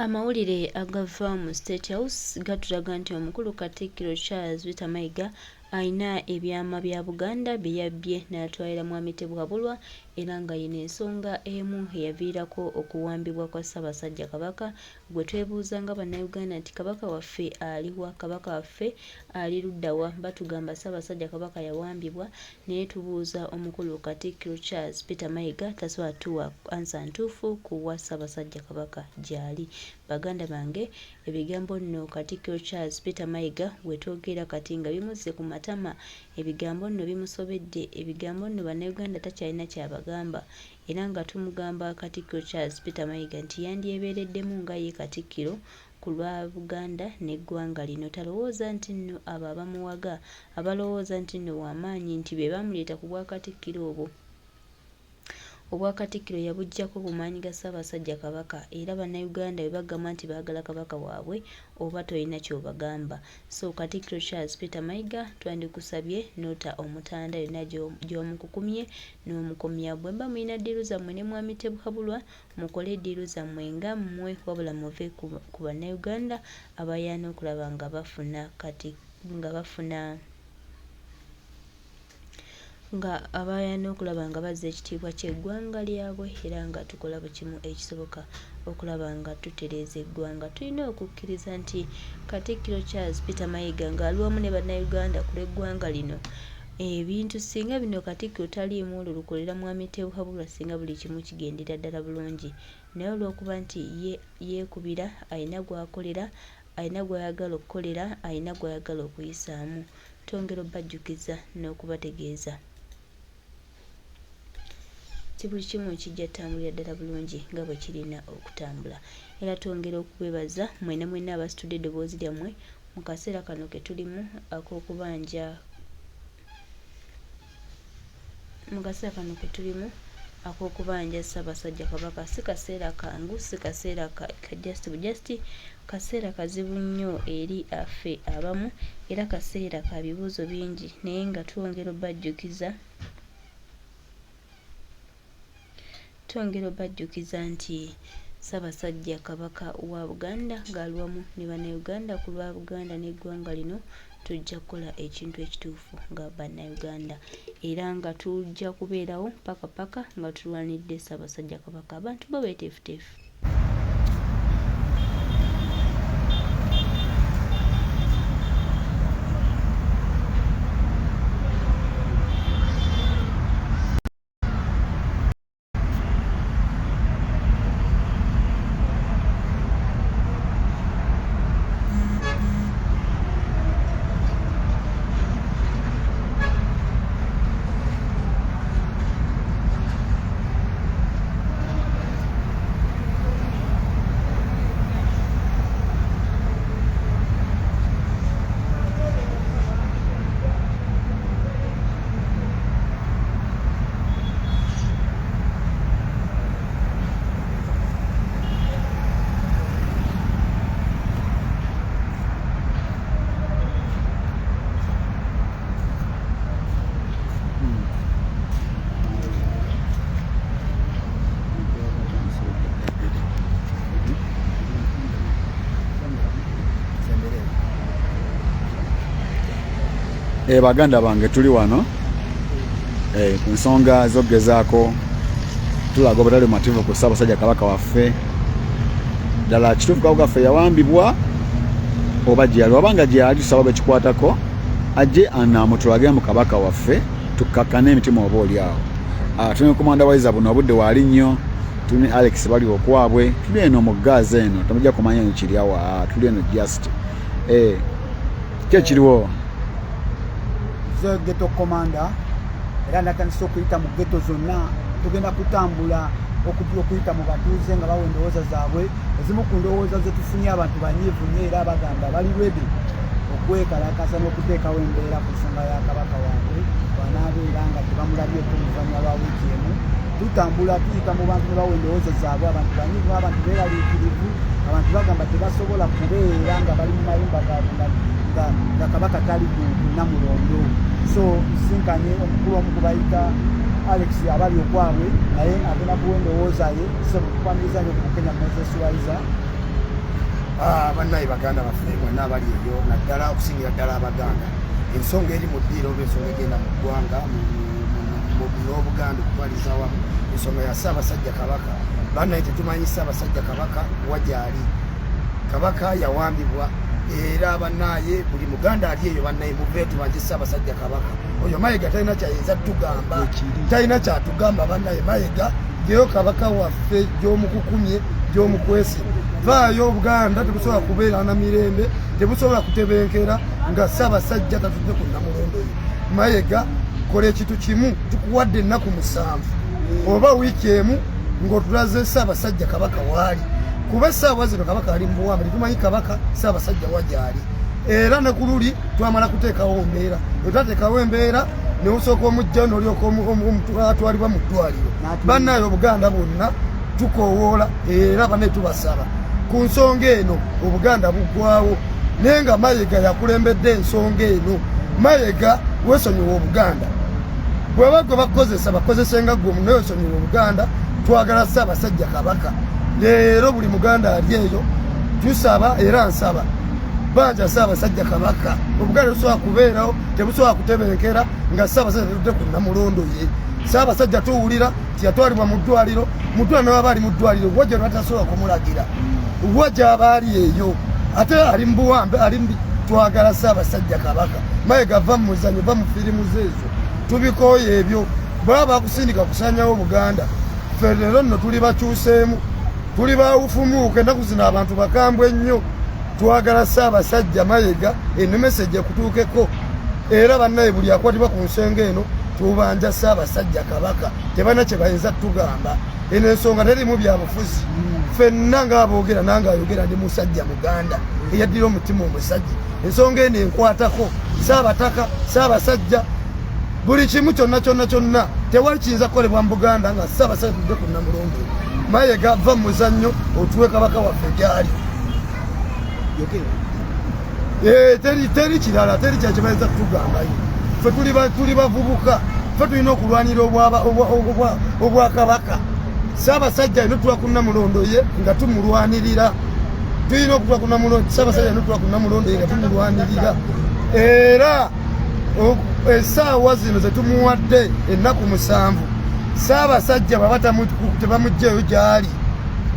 Amawulire agava mu State House gatulaga nti omukulu Katikkiro Charles Peter Mayiga ayina ebyama bya Buganda bye yabbye n'atwalira Mwami Tebwabulwa era nga yino ensonga emu eyaviirako okuwambibwa kwa Ssaabasajja Kabaka gwe twebuuza nga Bannayuganda nti Kabaka waffe aliwa, Kabaka waffe ali ludda wa? Batugamba Ssaabasajja Kabaka yawambibwa naye tubuuza omukulu Katikkiro Charles Peter Mayiga tasobola tuwa ansa ntuufu ku wa Ssaabasajja Kabaka gy'ali. Baganda bange ebigambo nno Katikkiro Charles Peter Mayiga wetwogera kati nga bimuzze ku matama, ebigambo nno bimusobedde, ebigambo nno Bannayuganda takyalina kyabagamba era nga tumugamba Katikkiro Charles Peter Mayiga nti yandyebeereddemu nga ye Katikkiro ku lwa Buganda n'eggwanga lino. Talowooza nti nno abo abamuwaga abalowooza nti nno w'amaanyi nti be bamuleeta ku bwakatikkiro obwo. Obwakatikkiro yabuggyako bumaanyi ga Ssaabasajja Kabaka era Bannayuganda bwe bagamba nti baagala Kabaka waabwe oba tolina ky'obagamba. So Katikkiro Charles Peter Mayiga twandikusabye nota omutanda yonna gy'omukukumye n'omukomya. Bwe mba mulina ddiiru zammwe ne Mwami Tebwabulwa mukole ddiiru zammwe nga mmwe wabula muve ku Bannayuganda abayaana okulaba nga abayaana okulaba nga bazza ekitiibwa ky'eggwanga lyabwe era nga tukola buli kimu ekisoboka okulaba nga tutereeza eggwanga. Tulina okukkiriza nti Katikkiro Charles Peter Mayiga ng'ali wamu ne Bannayuganda ku lw'eggwanga lino ebintu singa bino Katikkiro taliimu olwo lukolera Mwami Tebwabulwa singa buli kimu kigendera ddala bulungi, naye olw'okuba nti yeekubira ayina gw'akolera, ayina gw'ayagala okukolera, ayina gw'ayagala okuyisaamu. Twongera obbajjukiza n'okubategeeza ti buli kimu kijja ttambulira ddala bulungi nga bwe kirina okutambula. Era twongera okubebaza mwena mwenna abasitudde eddoboozi lyammwe mu kaseera kano ke tulimu ak'okubanja Ssaabasajja Kabaka. Si kaseera kangu, si kaseera ka just kaseera kazibu nnyo eri affe abamu era kaseera ka bibuuzo bingi, naye nga twongera obbajjukiza nti Ssaabasajja Kabaka wa Buganda ng'ali wamu ne Bannayuganda ku lwa Buganda n'eggwanga lino tujja kukola ekintu ekituufu nga Bannayuganda era nga tujja kubeerawo paka nga tulwanidde Ssaabasajja Kabaka. Abantu bo beeteefuteefu. Baganda bange tuli wano ku nsonga z'okugezaako tulaga obutali bumativu ku Ssaabasajja Kabaka waffe. Ddala kituufu Kabaka waffe yawambibwa oba gyali, wabanga gyali tusaba bekikwatako ajje anaamutulage mu Kabaka waffe tukakkane emitima oba oli awo. Tuli komanda waiza buno obudde waali nnyo, tuli ne Alex bali okwabwe, tuli eno mu Gaza eno tamujja kumanya nyo kiri awo, tuli eno just kyekiriwo Ghetto Commander era natandise okuyita mu ghetto zonna. Tugenda kutambula okuyita mu batuuze nga bawa endowooza zaabwe. Ezimu ku ndowooza ze tufunye abantu banyiivu nnyo era bagamba bali ready okwekalakasa n'okuteekawo embeera ku nsonga ya Kabaka waabwe bw'anaabeera nga tebamulabyeko oluvannyuma lwa wiiki emu. Tutambula tuyita mu bantu ne bawa endowooza zaabwe. Abantu banyiivu, abantu beeraliikirivu, abantu bagamba tebasobola kubeera nga bali mu mayumba gaabwe nga Kabaka tali ku Namulondo. So nsinkanye omukulu omu ku bayita Alex abali okwabwe naye agenda kuwa endowooza ye. Tukwaniriza nnyo ku Mukenya Moses Waiza bannaye baganda baffe bonna abali eyo naddala okusingira ddala abaganda ensonga eri mu ddiiro oba ensonga egenda mu ggwanga n'obuganda okutwaliza wamu ensonga ya Ssaabasajja Kabaka bannaye tetumanyi Ssaabasajja Kabaka wagyali Kabaka yawambibwa era bannaye buli muganda ali eyo bannaye muve tubanje Ssaabasajja Kabaka oyo Mayiga talina kyayinza tugamba talina kyatugamba bannaye Mayiga geyo Kabaka waffe gy'omukukumye gy'omukwese vaayo Obuganda tebusobola kubeera na mirembe tebusobola kutebenkera nga Ssaabasajja tatudde ku Namulondo ye Mayiga kola ekintu kimu tukuwadde ennaku 7 oba wiiki emu ng'otulaze Ssaabasajja Kabaka waali kuba essaawa zino Kabaka ali mu buwambe tetumanyi Kabaka Ssaabasajja wagyali era ne ku luli twamala kuteekawo mbeera etwateekawo embeera newusooka omujjayo n'olyoka atwalibwa mu ddwaliro bannaye Obuganda bwonna tukoowoola era bannaye tubasaba ku nsonga eno Obuganda buggwawo naye nga Mayiga yakulembedde ensonga eno Mayiga weesonyiwa Obuganda bw'aba gwe bakozesa bakozesenga gwe naye weesonyiwa Obuganda twagala Ssaabasajja Kabaka leero buli muganda ali eyo tusaba era nsaba banja Ssaabasajja Kabaka Obuganda busobola kubeerawo tebusobola kutebenkera nga Ssaabasajja tetudde ku Namulondo ye Ssaabasajja tuwulira tiyatwalibwa mu ddwaliro n'aba ali mu ddwaliro wajja lwatasobola kumulagira wajja aba ali eyo ate ali mu buwambe twagala Ssaabasajja Kabaka Mayiga va mu muzanyo va mu firimu zeezo tubikooyo ebyo bwaba bakusindika kusanyawo Obuganda ffe leero nno tuli bakyuseemu tuli bawufumuuka ennaku zino abantu bakambwe ennyo twagala Ssaabasajja Mayiga ennumesejja ekutuukeko era bannaye buli akwatibwa ku nsonga eno tubanja Ssaabasajja Kabaka tebana kye bayinza tugamba eno ensonga terimu byabufuzi ffenna ng'aboogera nange ayogera ndi musajja muganda eyaddira omutima omusajja ensonga eno enkwatako Ssaabataka Ssaabasajja buli kimu kyonna tewali kiyinza kukolebwa mu Buganda nga Ssaabasajja tudde ku Namulondo Mayiga va mu muzannyo otuwe Kabaka waffe gyali teri kirala teri kyakibayinza tugambayo ffe tuli bavubuka ffe tulina okulwanira obwakabaka Ssaabasajja ino tuwa ku Namulondo ye nga tumulwanirira tulina okutwa ku Namulondo Ssaabasajja ino tuwa ku Namulondo ye nga tumulwanirira era essaawa zino zetumuwadde ennaku 7 Ssaabasajja baba tebamugjeyo gyali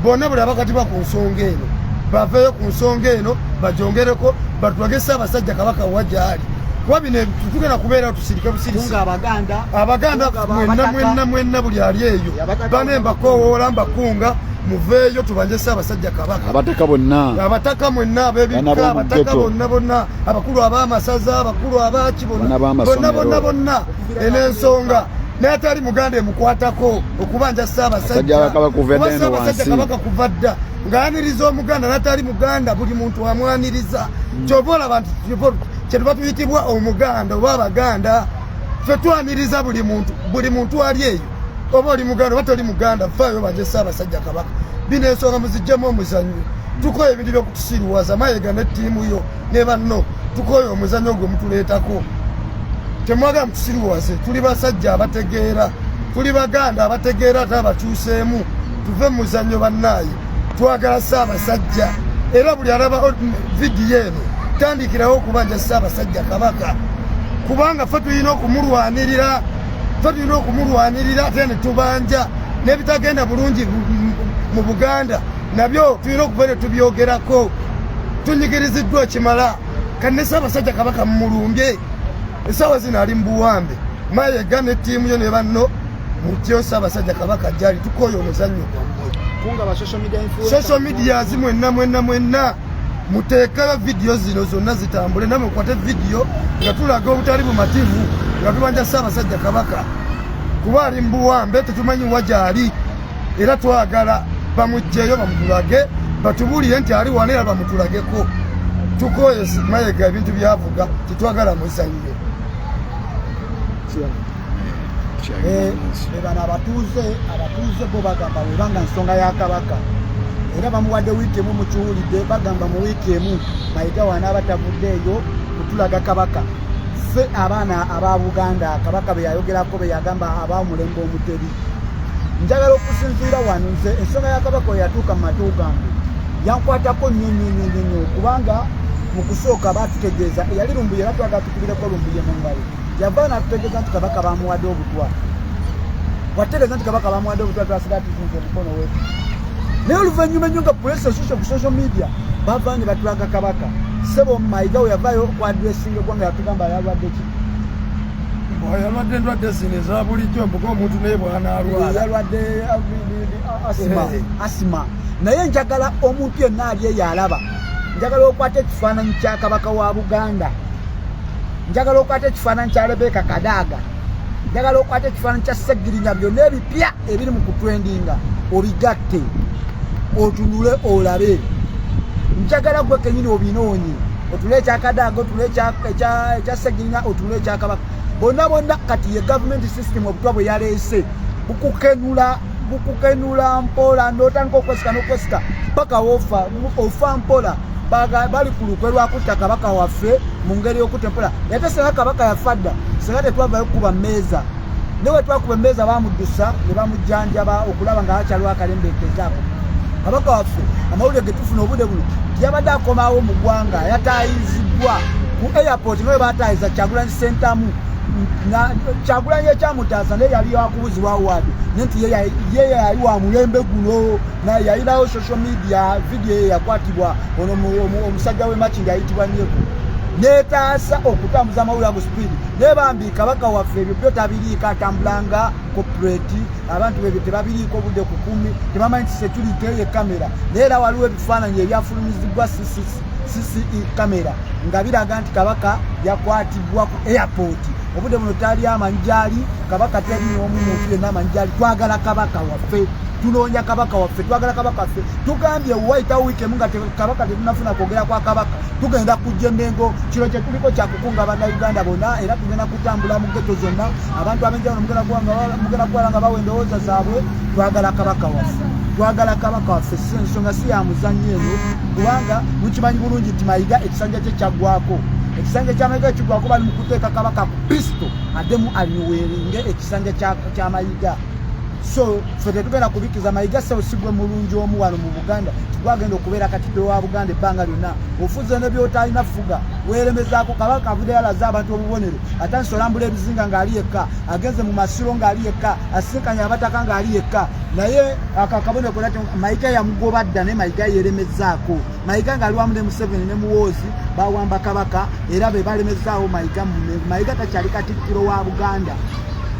bonna buli abakatibwa ku nsonga eno baveeyo ku nsonga eno bajongereko batulage Ssaabasajja Kabaka wagyali kuba bino tugenda kubeera tusirike busirisi abaganda mwenna buli ali eyo bane mbakoowoola mbakunga muveeyo tubanje Ssaabasajja Kabaka abataka mwenna ab'ebika abataka bonna abakulu ab'amasaza abakulu abaki bonna en'ensonga naye atali muganda emukwatako okubanja Ssaabasajja Kabaka kuva dda ng'aniriza omuganda n'atali muganda buli muntu amwaniriza kyova olaba nti kyetuba tuyitibwa omuganda oba abaganda ffe twaniriza buli muntu ali eyo oba oli muganda oba toli muganda faayo banje Ssaabasajja Kabaka bino ensonga muziggyemu omuzannyo tukoye ebintu by'okutusiriwaza Mayiga ne ttiimu yo ne banno tukoye omuzannyo ogwe mutuleetako temwagala mutusiriwaze tuli basajja abategeera tuli baganda abategeera ate abakyuseemu tuve mu muzannyo bannaaye twagala Ssaabasajja era buli alaba vidiyo eno tandikirawo okubanja Ssaabasajja Kabaka kubanga ffe tulina okumulwanirira ate ne tubanja n'ebitagenda bulungi mu Buganda nabyo tulina okuba ne tubyogerako tunyigiriziddwa ekimala kane Ssaabasajja Kabaka mumulumbye essaawa zino ali mu buwambe Mayiga ne ttiimu yo ne banno mujjeyo Ssaabasajja Kabaka gyali tukoye omuzannyo gwammwe social media mwenna muteeka vidiyo zino zonna zitambule namwe mukwate vidiyo nga tulaga obutali bumativu nga tubanja Ssaabasajja Kabaka kuba ali mu buwambe tetumanyi wagyali era twagala bamugjeyo bamutulage batubuulire nti ali wano era bamutulageko tukoye Mayiga ebintu byavuga titwagala muzannyo bano abatuuze bo bagamba webanga nsonga ya Kabaka era bamuwadde wiiki emu mukiwulidde bagamba mu wiiki emu Mayiga wana batavuddeeyo kutulaga Kabaka ffe abaana aba Buganda Kabaka be yayogerako be yagamba ab'omulembe omuteri njagala okusinziira wano nze ensonga ya Kabaka oyo yatuuka mu matu gange yankwatako nnyo kubanga mu kusooka baatutegeeza eyali Lumbuye era twaga tukubireko Lumbuye mu ngalo yava n'atutegeeza nti Kabaka bamuwadde obutwa wategeeza nti Kabaka bamuwadde obutwa twasiga tutunze omukono wetu naye oluvannyuma ennyo nga pulesi esuuse ku social media bava ne batulaga Kabaka Sebo Mayiga we yavaayo ku adressinga eggwanga yatugamba yalwadde ki yalwadde endwadde zino eza bulijjo mbuga omuntu naye bw'anaalwala yalwadde asima naye njagala omuntu yenna ali eyo alaba njagala okwata ekifaananyi kya Kabaka wa Buganda njagala okwata ekifaananyi kya Rebecca Kadaga njagala okwata ekifaananyi kya Ssegirinya byonna ebipya ebiri mu kutwendinga obigatte otunule olabe njagala gwe kenyini obinoonye otule ekya Kadaga otule ekya Ssegirinya otule ekya Kabaka bonna kati ye government system obutwa bwe yaleese bukukenula mpola ndotandika okwesika paka ofa mpola bali ku lukwe lwakutta Kabaka waffe mu ngeri y'okutta mpola ate senga Kabaka yafadda senga tetwavayo kuba mmeeza newe twakuba emmeeza bamuddusa ne bamujjanjaba okulaba nga akyaliwo akalembekezaako Kabaka waffe amawulire ge tufuna obudde buno yabadde akomawo mu ggwanga yataayizibwa ku airport nga we baataayiza Kyagulanyi Ssentamu Kyagulanyi ekyamutaasa naye yali wakubuzibwa award nti ye yali wa mulembe guno naye yalinawo social media video ye yakwatibwa ono omusajja we Machinga ayitibwa Nyeku netaasa okutambuza amawulire ago speed naye bambi Kabaka waffe ebyo byo tabiriiko atambulanga corporate abantu bebyo tebabiriiko obudde ku kumi tebamanyi nti security ye kamera naye era waliwo ebifaananyi ebyafulumizibwa CCE kamera nga biraga nti Kabaka yakwatibwa ku airport obudde buno tali amanjali Kabaka teri n'omu muntu yenna amanjali twagala Kabaka waffe tunoonya Kabaka waffe twagala Kabaka waffe tugambye waitawo weekend nga Kabaka tetunafuna kwogera kwa Kabaka tugenda kujja Mengo kiro kye tuliko kya kukunga bannayuganda bonna era tugenda kutambula mu ghetto zonna abantu abenjawulo mugenda kuwalanga bawe endowooza zaabwe twagala Kabaka waffe ensonga si ya muzannyo eno kubanga mukimanyi bulungi nti Mayiga ekisanja kye kyaggwako ekisanja kya Mayiga ekigwako bali mu kuteeka Kabaka ku pisto addemu aliweeringe ekisanja kya Mayiga so ffe tetugenda kubikiza Mayiga sewusigwe mulungi omu wano mu Buganda twagenda okubeera Katikkiro wa Buganda ebbanga lyonna ofuze ne by'otalina fuga weeremezaako Kabaka avuddeyo alaze abantu obubonero atandise olambula ebizinga ng'ali yekka agenze mu masiro ng'ali yekka asinkanye abataka ng'ali yekka naye akakabonero kona Mayiga yamugoba dda ne Mayiga yeeremezaako Mayiga ng'ali wamu ne Museveni ne Muwoozi bawamba Kabaka era be balemezaawo Mayiga takyali Katikkiro wa Buganda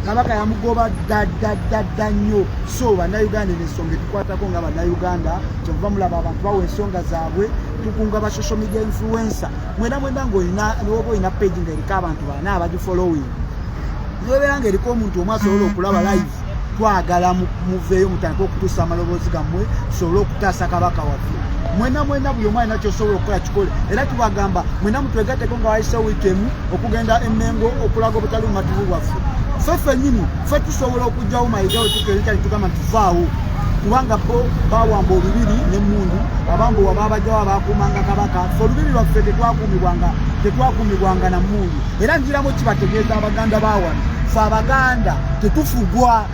Kabaka yamugoba dda nnyo so bannayuganda n'ensonga etukwatako nga bannayuganda kyemuva mulaba abantu bawa ensonga zaabwe tukunga ba social media influencer mwena ng'olina n'oba olina page ng'eriko abantu bana abagifollowing nobeera ng'eriko omuntu omu asobola okulaba live twagala muveeyo mutandika okutuusa amaloboozi gammwe tusobole okutaasa Kabaka waffe mwena buli omu alina kyosobola okukola kikole era tubagamba mwena mutwegatteko nga wayisewo wiikemu okugenda Mengo okulaga obutali bumativu bwaffe ffe nyini ffe tusobola okugyawo Mayiga we tukerekyali tugamba ntufaawo kubanga bo bawamba olubiri n'emmundu abambowa babajjawo abakuumanga Kabaka ffe olubiri lwaffe tetwakuumibwanga na mmundu era njiramu kibategeeza Abaganda bawano ffe Abaganda tetufugwa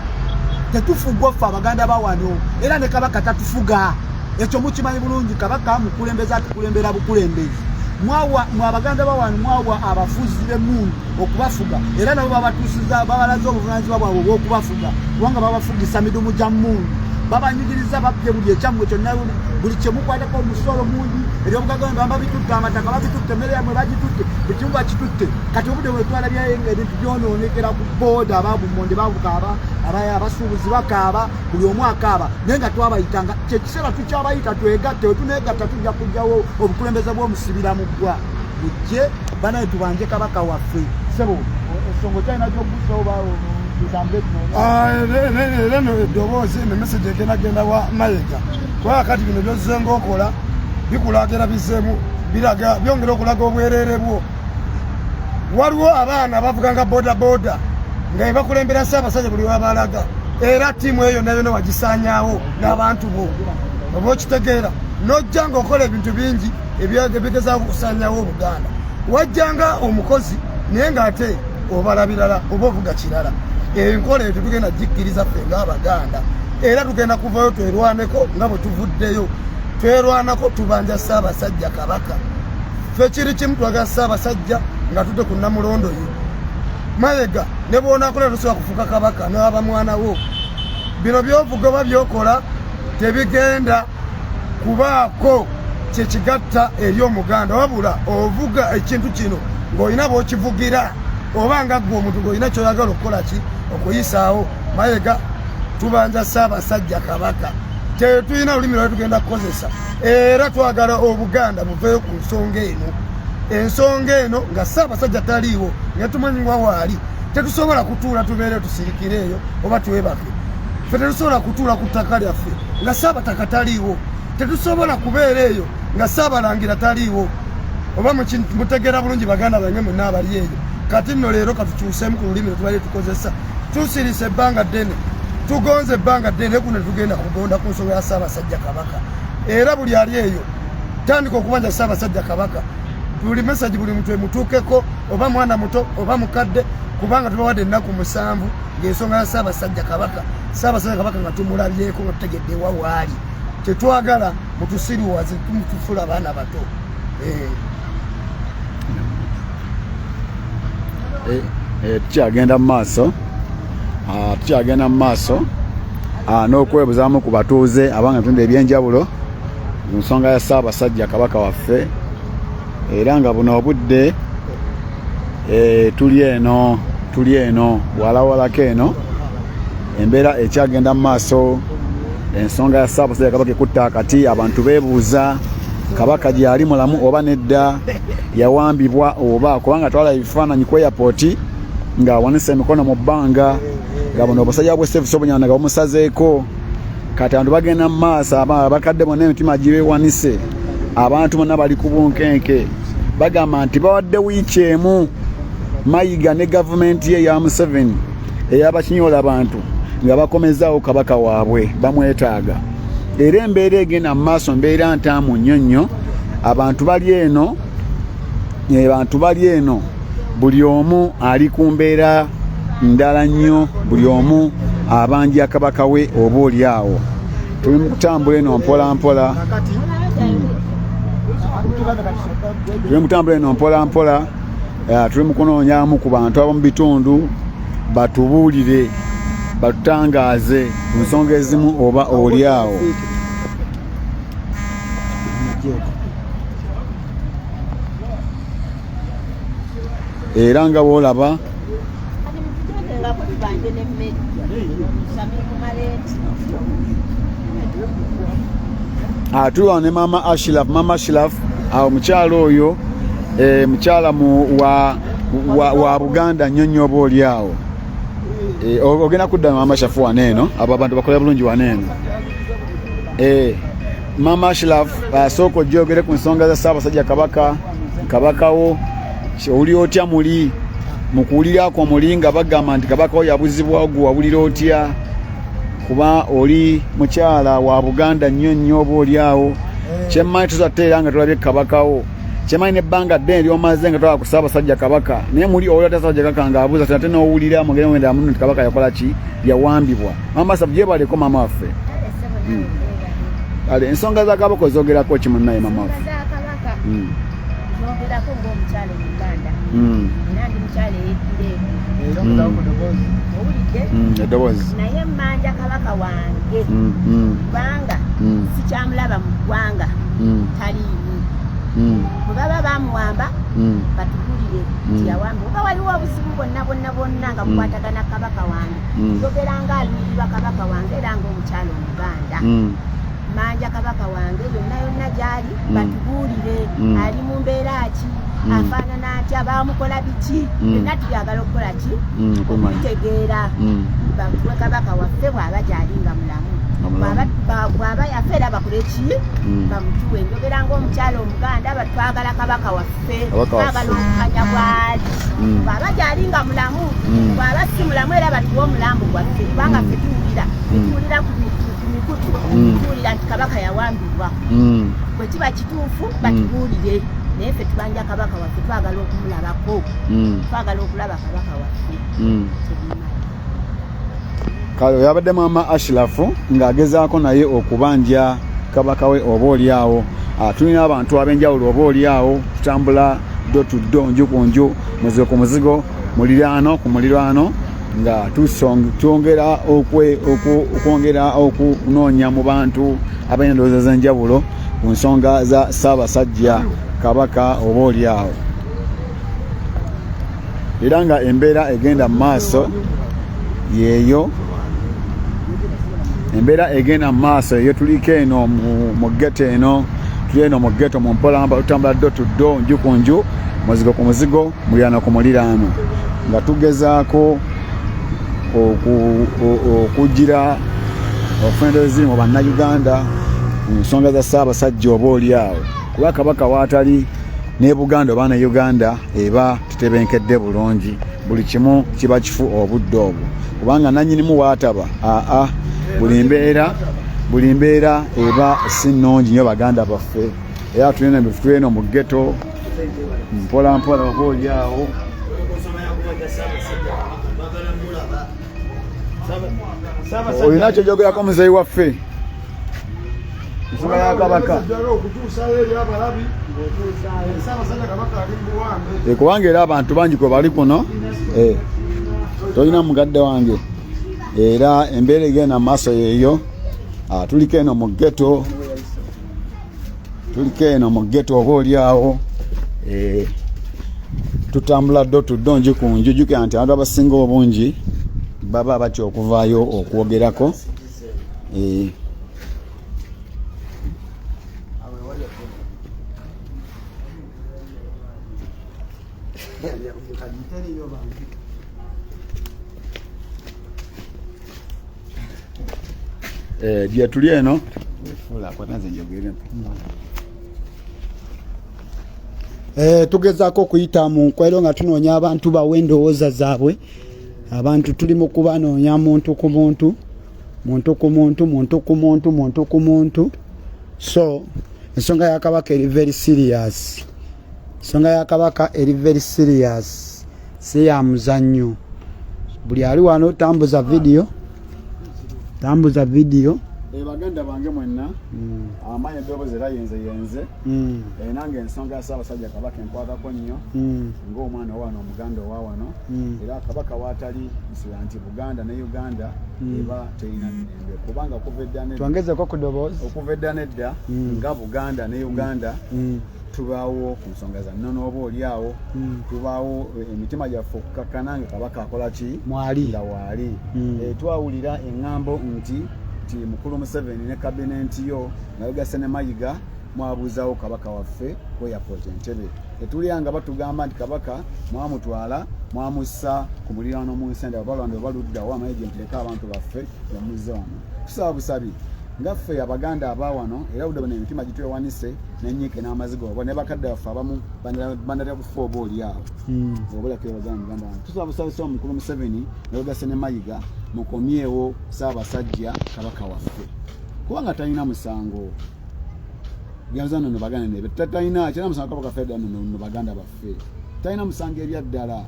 ffe Abaganda bawano era ne Kabaka tatufuga ekyo mukimanyi bulungi Kabaka mukulembeza atukulembera bukulembezi mwa Abaganda bawano mwawa abafuzi b'emmundu okubafuga era nabo babatuusiza babalaze obuvunaanyizibwa bwabwe obw'okubafuga kubanga babafugisa midumu gya mmundu babanyigiriza babbye buli ekyammwe kyonna buli kyemukwatako omusolo mungi eryobugagamba bamba bitutte amataka babitutte emmere yammwe bagitutte buli kimu bakitutte kati obudde bwetwalabyayo ng'ebintu byonoonekera ku booda ababumonde babukaaba abasuubuzi bakaaba buli omu akaaba naye nga twabayitanga kyekiseera tukyabayita twegatte we tuneegatta tujja kujjawo obukulembeze bw'omusibira mu ggwa bujje banaye tubanje Kabaka waffe sebo ensonga kyalina gy'ogusawo leno eddoboozi emesagi egendagenda wa Mayiga kubanga kati bino byozzenga okola bikulagira bizeemu biraga byongera okulaga obwereere bwo waliwo abaana bavuganga bodaboda nga bakulembera Ssaabasajja buli wabalaga era ttiimu eyo nayona wagisaanyaawo n'abantu bo oba okitegeera nojja nga okola ebintu bingi ebigezaako okusaanyaawo Obuganda wajjanga omukozi naye ng'ate obala birala oba ovuga kirala enkola eyo tetugenda gikkiriza ffe ng'Abaganda era tugenda kuvayo twerwaneko nga bwe tuvuddeyo twerwanako tubanja Ssaabasajja Kabaka ffe kiri kimu twagala Ssaabasajja nga tudde ku Namulondo ye Mayiga ne bw'onaakola tosobola kufuuka kabaka n'aba mwana wo bino by'ovuga oba by'okola tebigenda kubaako kyekigatta eri Omuganda wabula ovuga ekintu kino ng'olina bw'okivugira oba nga ggwe omuntu ng'olina ky'oyagala okukola ki okuyisaawo Mayiga tubanja Ssaabasajja Kabaka tetulina lulimi lwe tugenda kukozesa era twagala Obuganda buveeyo ku ensonga eno nga Ssaabasajja taliiwo nga tumanyiwa waali tetusobola kutuula tubeere tusirikireeyo oba twebake ffe tetusobola kutuula ku ttaka lyaffe nga Ssaabataka taliiwo tetusobola kubeera eyo nga Ssaabalangira taliiwo oba mutegeera bulungi baganda bange mwenna abali eyo kati nno leero katukyuseemu ku lulimi lwe tubadde tukozesa tusirise ebbanga ddene tugonze ebbanga ddene kuno tugenda kugonda ku nsonga ya Ssaabasajja Kabaka era buli ali eyo tandika okubanja Ssaabasajja Kabaka buli message buli muntu emutuukeko oba mwana muto oba mukadde kubanga tubawadde ennaku 7 ng'ensonga ya Ssaabasajja Kabaka nga tumulabyeko nga tutegedde ewa waali tetwagala mutusiriwaze tumutufula abaana bato tukyagenda mu maaso n'okwebuzaamu ku batuuze abanga tunda ebyenjawulo mu nsonga ya Ssaabasajja Kabaka waffe era nga buno obudde tuli eno walawalako eno embeera ekyagenda mu maaso ensonga ya Ssaabasajja Kabaka ekutta akati abantu beebuuza Kabaka gyali mulamu oba nedda yawambibwa oba kubanga twala ebifaananyi ku airport nga awanise emikono mu bbanga nga buno obusajja bwe Steve Sobonyana nga bumusazeeko kati abantu bagenda mu maaso abakadde bonna emitima gibeewanise abantu bonna bali ku bunkenke bagamba nti bawadde wiiki emu Mayiga ne gavumenti ye ya Museveni eyabakinyola abantu nga bakomezaawo Kabaka waabwe bamwetaaga era embeera egenda mu maaso mbeera ntaamu nnyo abantu bali eno buli omu ali ku mbeera ndala nnyo buli omu abanja Kabaka we oba oli awo tuli mu kutambula eno mpola tuli mu kunoonyaamu ku bantu ab'omu bitundu batubuulire batutangaaze ku nsonga ezimu oba oli awo era nga bw'olaba tuliwa ne Mama Ashraf awo mukyalo oyo mukyala wa Buganda nnyo oba oli awo ogenda kudda Mama Ashraf waneeno abo abantu bakola bulungi waneeno Mama Ashraf sooka ojja ogere ku nsonga za Ssaabasajja Kabaka wo oli otya muli mukuwulirako muli nga bagamba nti Kabaka wo yabuzibwa gwe wawulira otya kuba oli mukyala wa Buganda nnyo oba oli awo kyemmanyi tuzateera nga tulabye Kabaka wo kyemmanyi nebbanga ddene lyomaze nga twala ku Ssaabasajja Kabaka naye muli oli ata Ssaabasajja Kabaka ng'abuuza ate n'owulira mugere wenda muno nti Kabaka yakola ki yawambibwa Mama Ashraf gyebaleko mama waffe kale ensonga za Kabaka ozogerako ki munnaye mama waffe nogerako ng'omukyalo mu Uganda era ndi mukyalo eyeddire owulidde eddoboozi naye mmanja Kabaka wange kubanga sikyamulaba mu ggwanga taliimu bwe baba bamuwamba batugulire nti yawamba oba waliwo obuzibu bonna nga bukwatagana Kabaka wange njogera nga alumirirwa Kabaka wange era ng'omukyalo Omuganda manja Kabaka wange yonna gyali batubuulire ali mu mbeera ki afaanana atya bamukola biki byonna tubyagala okukola ki okubitegeera bakuwe Kabaka waffe bw'aba gyali nga mulamu bw'aba yafe era bakole ki bamutuwe njogera ng'omukyalo Omuganda batwagala Kabaka waffe twagala omukanya bwali bw'aba gyali nga mulamu bw'aba si mulamu era batuwe omulambo gwaffe kubanga ffe tuwulira ku tuwulira nti Kabaka yawambibwa bwe kiba kituufu batubuulire naye ffe tubanja Kabaka waffe twagala okumulabako twagala okulaba Kabaka waffe kale yabadde Mama Ashraf ng'agezaako naye okubanja kabaka we oba oli awo. Tulina abantu ab'enjawulo oba oli awo tutambula do to do nju ku nju muzigo ku muzigo muliraano ku muliraano nga twongera okwongera okunoonya mu bantu abalina endowooza z'enjawulo ku nsonga za Ssaabasajja Kabaka oba oli awo. Era nga embeera egenda mu maaso yeeyo, embeera egenda mu maaso eyo. Tuliko eno mu ghetto eno, tuli eno mu ghetto mu mpolampola tutambula do to do nju ku nju muzigo ku muzigo muliraano ku muliraano nga tugezaako okugira okufuna ziri mu bannayuganda ku nsonga za Ssaabasajja oba oli awo. Kuba Kabaka waatali ne Buganda oba ne Uganda eba tutebenkedde bulungi, buli kimu kiba kifu obudde obwo. Kubanga nannyinimu waataba buli mbeera eba si nnungi nnyo Baganda baffe. Era tulina eno mu ghetto mpolampola oba oli awo. Olina kyojogerako muzeeyi waffe nsonga ya Kabaka? Kubanga era abantu bangi kwe bali kuno, tolina mugadde wange. Era embeera egenda mu maaso yeeyo. Tuliko eno mu ghetto oba oli awo. Tutambula do to do nju ku nju. Jjukira nti abantu abasinga obungi baba batya okuvaayo okwogerako. Gye tuli eno tugezaako okuyita mu nkwero nga tunoonya abantu bawe endowooza zaabwe. Abantu tuli mu kubanoonya muntu ku muntu, muntu ku muntu, muntu ku muntu, muntu ku muntu. So ensonga ya Kabaka eri very serious. Ensonga ya Kabaka eri very serious, si ya muzannyo. Buli ali wano tambuza video, tambuza video. Baganda bange mwenna amaanyi eddoboozi era yenze nange ensonga ya Ssaabasajja Kabaka enkwatako nnyo ng'omwana wano omuganda owa wano. Era Kabaka waatali nsula nti Buganda ne Uganda eba terina mirembe, kubanga okuva edda nedda nga Buganda ne Uganda tubaawo ku nsonga za nnono oba oli awo, tubaawo emitima gyaffe okukakkana nga Kabaka akola ki nga waali. Twawulira eŋŋambo nti Mukulu Museveni ne kabinenti yo nayogase ne Mayiga mwabuuzaawo Kabaka waffe ku airport Entebbe. Tetulyanga batugamba nti Kabaka mwamutwala mwamussa ku muliraano mu Nsenda balwanda baluddawo amayejenti leka abantu baffe yamuzze wano. Tusaba busabi ngaffe Abaganda abawano era budde bano emitima gitwewanise n'ennyike n'amazigo oba ne bakadde baffe abamu banatera kufa oba oli awo obalakira Baganda. Tusaba busabi so Mukulu Museveni nayogase ne Mayiga mukomyewo Ssaabasajja Kabaka waffe kubanga talina musango gyanza nno Baganda nebe talina kyana musango Kabaka fedda nno Baganda baffe talina musango eri ddala.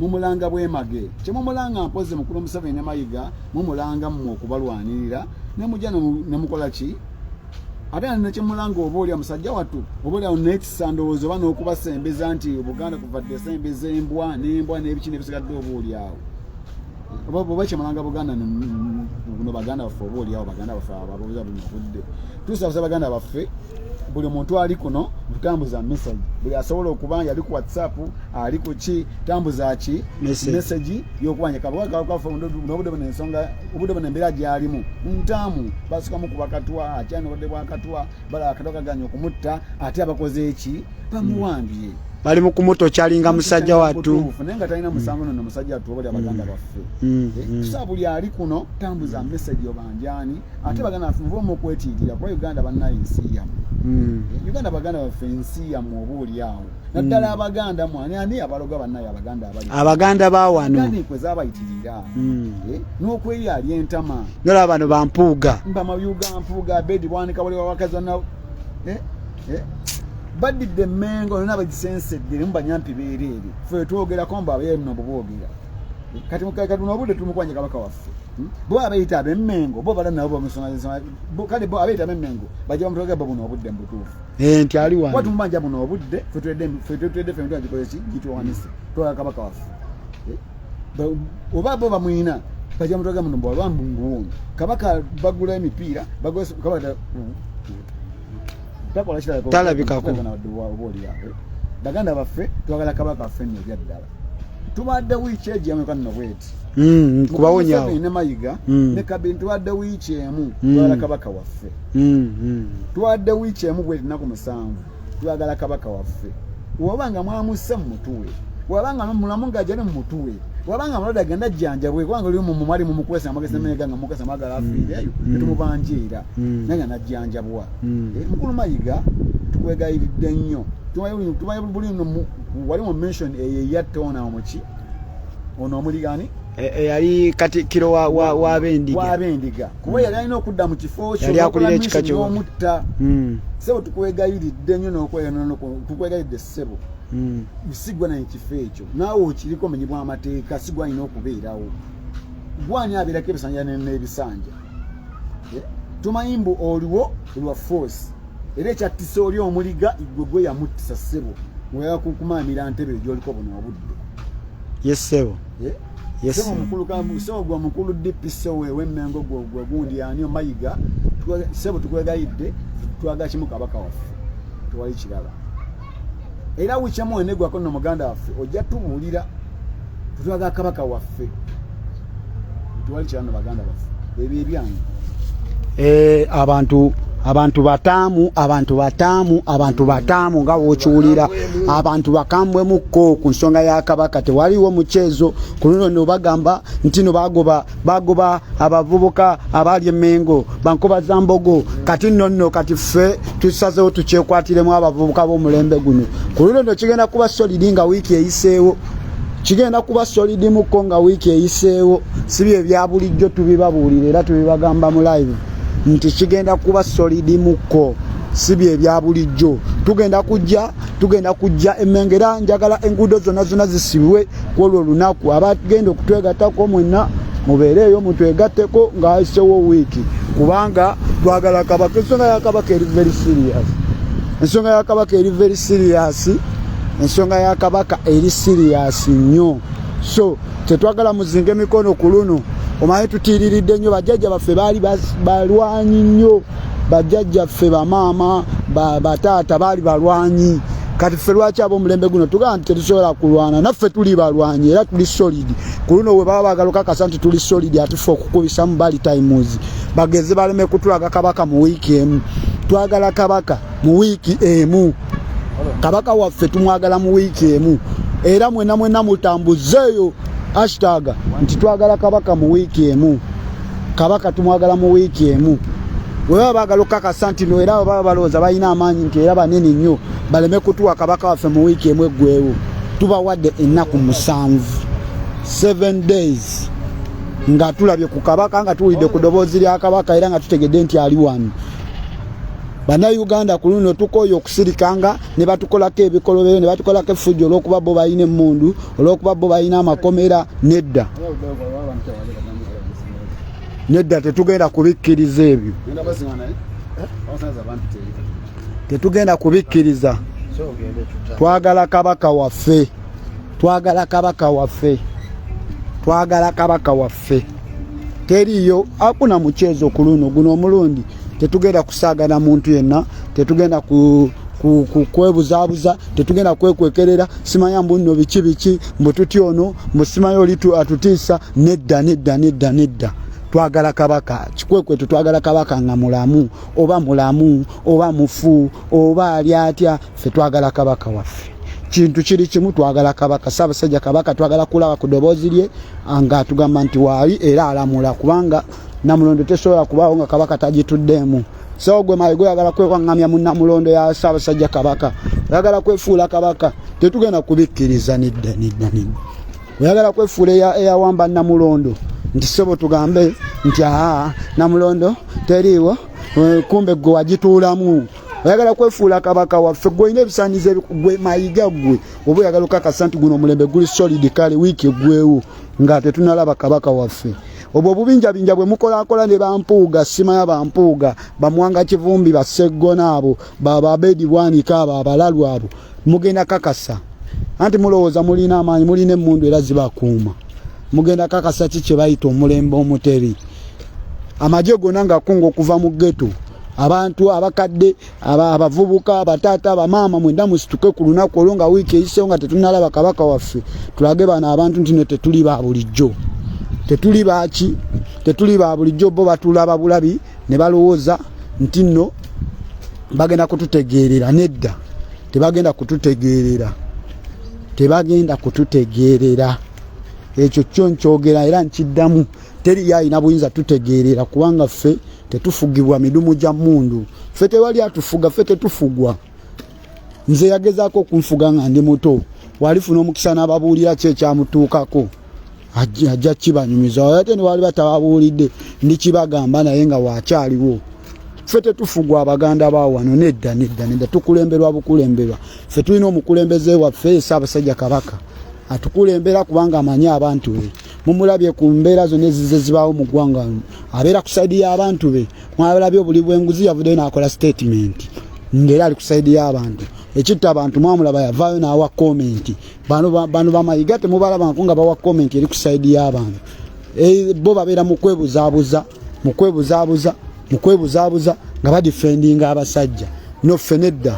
Mumulanga bwemage kyemumulanga mpoze Mukulu Museveni ne Mayiga mumulanga mmwe okubalwanirira ne mujja ne mukola ki ate nekyemulanga oba oli musajja wattu oba oli nekisa ndowooza oba n'okubasembeza nti Buganda kuvadde sembeza embwa n'embwa n'ebiki n'ebisigadde oba oli awo oba kyemulanga Buganda no Baganda baffe oba oli awo Baganda baffe ababuuza buli budde. Tusaba Baganda baffe buli muntu ali kuno tutambuza message, buli asobola okubanja ali ku WhatsApp ali ku ki tambuza ki message y'okubanja Kabaka kafa n'obudde bano ensonga obudde bano embeera gy'alimu ntamu basikamu ku bakatwa akyani obudde bwakatwa bala akatoka ganya okumutta ate abakoze eki bamuwambye bali mu kumuto kyalinga musajja wattu nenga talina musango nno musajja wattu obali Abaganda baffe. Tusaba buli ali kuno tambuza message obanjani ate Baganda baffe muve mu kwetiirira kuba Uganda bannayo ensi yamu. Uganda Baganda baffe ensi yamu oba oli awo naddala Abaganda ani abaloga bannayo Abaganda bawano kwe zaabayitirira n'okweyali entama nolaba bano bampuuga mbamabyuga mpuuga bedi bwanika bali wawakazi bonna badidde Mengo nona bagisensedde mu banyampi beereere ffe twogerako mbabaye nno boboogera kati mukakati n'obudde tumukwanja Kabaka waffe bo abayita abemmengo bo bala nabo bamusoma bo kale bo abayita abemmengo bajja bamutoga babuno obudde mbutuufu nti ali wano watu mbanja buno obudde fetwedde fentu ajikoleki gitwanise twa kabaka wafu oba bo bamwina bajja bamutoga muno bo bambungu kabaka bagula emipiira bagula kabaka takola kira ko talabikako baganda baffe twagala kabaka fenno byaddala tumadde wiiki ejyamu kanno bweti kubawonya ne mayiga ne kabintu wadde wiiki emu twagala kabaka waffe tuwadde wiiki emu bweti naku musanvu twagala kabaka waffe wabanga mwamusse mutuwe wabanga mulamu ngajja ne mutuwe wabanga maloda agenda jjanjabwe kubanga oli mu mwali mu mukwesa amagesa menga nga mukasa magala afiireyo tumubanjira nanga najjanjabwa mukulu mayiga tukwegayiridde nnyo tumaye buli wali mu mention yatte ona omuki ono omuligani yali katikiro w'abendiga kuba yali alina okudda mu kifo yali akulira ekika ky'omutta sebo tukwegayiridde nnyo tukwegayiridde ssebo sigwa naye ekifo ekyo naawe okiriko menyibwa amateeka sigwa alina okubeerawo gwani abeerako ebisanja n'ebisanja tumanyi mbu oliwo lwa force era ekyattisa oli omuliga gwe yamuttisa ssebo weya kukumaamira ntebe egyoliko buno obudde yesebo sebo mukulu sebo gwa mukulu DPC w'emmengo gwe gundi ani omayiga sebo tukwegayidde twaga kimu kabaka waffe tuwali kirala era wikyemu enegwako nno muganda waffe ojja tubuulira tutwaga kabaka waffe tuwali kirala no baganda baffe ebyo ebyange abantu bataamu nga wokiwulira abantu bakambwemukko ku nsonga ya kabaka tewaliwo muchezo kuno no bagamba nti no bagoba abavubuka abali emengo bankoba zambogo kati nonno kati ffe tusazewo tukyekwatiremu abavubuka b'omulembe guno kuno no kigenda kuba solid nga wiiki eyiseewo kigenda kuba solid mukko nga wiiki eyiseewo sibye bya bulijjo tubibabuulira era tubibagamba mu live nti kigenda kuba solid mukko sibye ebya bulijjo tugenda kujja emengera njagala enguudo zonna zisibwe kwolwo lunaku abagenda okutwegattako mwenna mubeereeyo mutwegatteko ng'ayisewo wiiki kubanga twagala kabaka ensonga ya kabaka eri very serious ensonga ya kabaka eri serious nnyo so tetwagala muzinga emikono ku luno omanyi tutiiriridde nnyo bajjajja baffe baali balwanyi nnyo bajjajja ffe bamaama bataata baali balwanyi kati ffe lwaki ab'omulembe guno tugamba nti tetusobola kulwana naffe tuli balwanyi era tuli solid ku luno we baba baagala okakasa nti tuli solid ate ffe okukubisa mu bali times bageze baleme kutulaga kabaka mu wiiki emu twagala kabaka mu wiiki emu kabaka waffe tumwagala mu wiiki emu era mwenna mutambuzeeyo hashtag nti twagala kabaka mu wiiki emu kabaka tumwagala mu wiiki emu wewe bagala okakasa nti no era baba balowooza balina amaanyi nti era banene nnyo baleme kutuwa kabaka waffe mu wiiki emu eggwewo tubawadde ennaku 7 days nga tulabye ku kabaka nga tuwulidde ku ddoboozi lya kabaka era nga tutegedde nti ali wano Bannayuganda ku luno tukooye okusirikanga ne batukolako ebikolobero ne batukolako effujjo olw'okuba bo balina emmundu olw'okuba bo balina amakomera nedda tetugenda kubikkiriza ebyo tetugenda kubikkiriza twagala kabaka waffe teriyo akuna muchezo ku luno guno omulundi tetugenda kusaagana muntu yenna tetugenda kwebuzaabuza tetugenda kwekwekerera simanya mbu nno biki mbu tuti ono mbu simanya oli atutiisa nedda twagala kabaka kikwekwetu twagala kabaka nga mulamu oba mufu oba ali atya ffe twagala kabaka waffe kintu kiri kimu twagala kabaka Ssaabasajja kabaka twagala kulaba ku ddoboozi lye nga atugamba nti waali era alamula kubanga Namulondo tesobola kubaawo nga kabaka tagituddeemu so gwe Mayiga oyagala kwekwaŋŋamya mu Namulondo ya Ssaabasajja kabaka oyagala kwefuula kabaka tetugenda kubikkiriza nedda oyagala kwefuula eyawamba Namulondo nti ssebo tugambe nti Namulondo teriiwo kumbe gwe wagituulamu oyagala kwefuula kabaka waffe gwe olina ebisaanyizo gwe Mayiga gwe oba oyagala okakasa nti guno omulembe guli solid kale wiiki eggwewo nga tetunalaba kabaka waffe obwo bubinja binja bwe mukola ne bampuuga simaya bampuuga bamwanga kivumbi baseggona abo babedi bwanika abo abalalu abo mugenda kakasa anti mulowooza mulina amaanyi mulina emmundu era zibakuuma mugenda kakasa kiki bayita omulembe omuteri amagye gonna nga kunga okuva mu ghetto abantu abakadde abavubuka abataata abamaama mwenda musituke ku lunaku olwo nga wiiki eyiseewo nga tetunalaba kabaka waffe tulage bano abantu nti ne tetuli ba bulijjo tetuli baaki tetuli ba bulijjo bo batulaba bulabi ne balowooza nti nno bagenda kututegeerera nedda tebagenda kututegeerera ekyo kyo nkyogera era nkiddamu teri yalina buyinza tutegeerera kubanga ffe tetufugibwa midumu gya mmundu ffe tewali atufuga ffe tetufugwa nze yagezaako okunfuga nga ndi muto walifuna omukisa n'ababuulira ki ekyamutuukako ajja kibanyumiza ate ne wali batababuulidde ndi kibagamba naye nga wakyaliwo ffe tetufugwa abaganda baawano nedda tukulemberwa bukulemberwa ffe tulina omukulembeze waffe Ssaabasajja Kabaka atukulembera kubanga amanyi abantu be mumulabye ku mbeera zonna ezize zibaawo mu ggwanga abeera ku saidi y'abantu be mwalabye obuli bw'enguzi yavuddeyo n'akola statement ng'era ali ku saidi y'abantu ekitta abantu mwamulaba yavaayo n'awa komenti bano bamayiga temubalabako nga bawa komenti eri ku saidi y'abantu bo babeera mu kwebuzaabuza nga badifendinga abasajja noffe nedda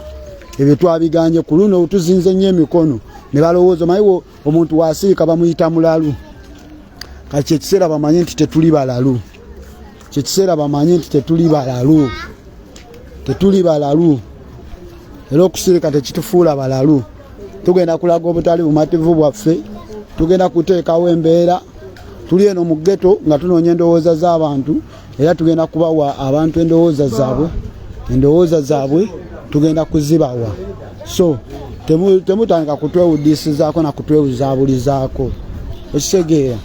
ebyo twabiganje ku luno tuzinze nnyo emikono ne balowooza mayiwo omuntu wasirika bamuyita mulalu kati kyekiseera bamanye nti tetuli balalu era okusirika tekitufuula balalu tugenda kulaga obutali bumativu bwaffe tugenda kuteekawo embeera tuli eno mu ghetto nga tunoonya endowooza z'abantu era tugenda kubawa abantu endowooza zaabwe tugenda kuzibawa so temutandika kutwewudisizaako na kutwewuzaabulizaako ekitegeera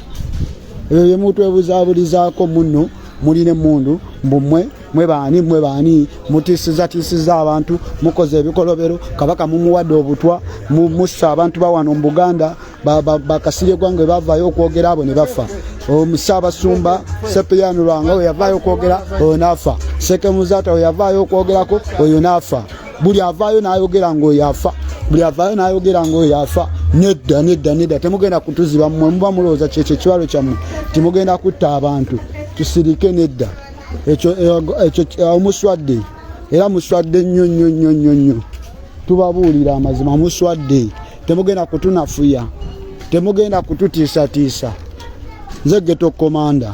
ebyo bye mutwebuzaabulizaako muno mulina emmundu mbumwe mwe baani mutiisiza abantu mukoze ebikolobero kabaka mumuwadde obutwa mussa abantu bawano mu Buganda bakasirye gwange bavaayo okwogera abo ne bafa omusaabasumba Sepiyano Lwanga we yavaayo okwogera oyo n'afa Sekemuzata we yavaayo okwogerako oyo n'afa buli avaayo n'ayogera ng'oyo yafa nedda temugenda kutuziba mmwe muba mulowooza kyekyo ekiwalo kyammwe timugenda kutta abantu tusirike nedda ekyo omuswadde era muswadde nnyo tubabuulira amazima muswadde temugenda kutunafuya temugenda kututiisatiisa nze ghetto komanda